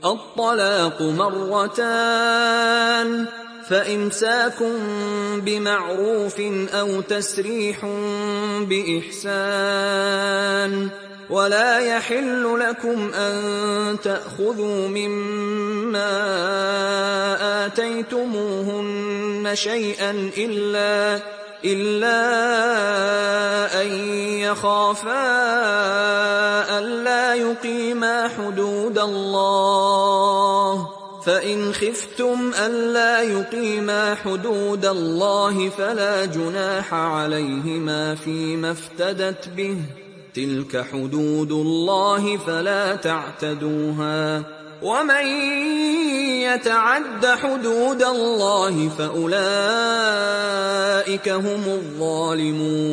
الطلاق مرتان فإمساك بمعروف أو تسريح بإحسان ولا يحل لكم أن تأخذوا مما آتيتموهن شيئا إلا أن يخافا ألا يقيما حدود الله فإن خفتم ألا يقيما حدود الله فلا جناح عليهما فيما افتدت به تلك حدود الله فلا تعتدوها ومن يتعد حدود الله فأولئك هم الظالمون